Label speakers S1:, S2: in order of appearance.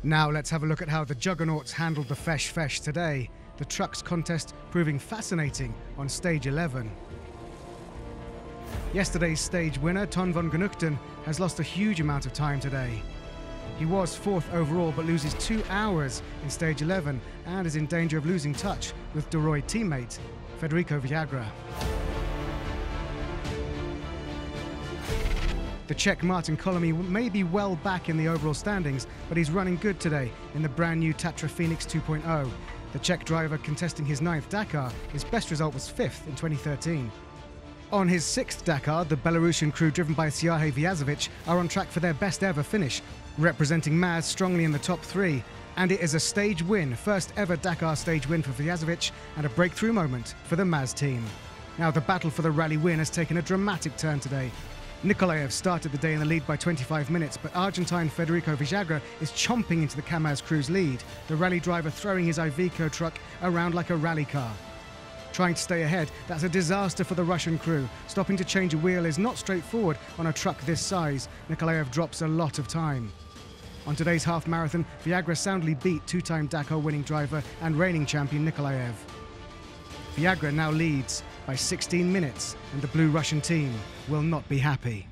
S1: Now let's have a look at how the juggernauts handled the fesh today. The trucks contest proving fascinating on stage 11. Yesterday's stage winner, Ton van Genuchten, has lost a huge amount of time today. He was 4th overall but loses 2 hours in stage 11 and is in danger of losing touch with the ROOY teammate, FEDERICO VILLAGRA. The Czech Martin Kolomy may be well back in the overall standings, but he's running good today in the brand new Tatra Phoenix 2.0. The Czech driver contesting his 9th Dakar, his best result was 5th in 2013. On his 6th Dakar, the Belarusian crew driven by SIARHEI VIAZOVICH are on track for their best ever finish, representing MAZ strongly in the top 3. And it is a stage win, first ever Dakar stage win for VIAZOVICH and a breakthrough moment for the MAZ team. Now the battle for the rally win has taken a dramatic turn today. Nikolaev started the day in the lead by 25 minutes, but Argentine Federico Villagra is chomping into the Kamaz crew's lead, the rally driver throwing his Iveco truck around like a rally car. Trying to stay ahead, that's a disaster for the Russian crew. Stopping to change a wheel is not straightforward on a truck this size. Nikolaev drops a lot of time. On today's half marathon, Villagra soundly beat 2-time Dakar winning driver and reigning champion Nikolaev. Villagra now leads by 16 minutes, and the blue Russian team will not be happy.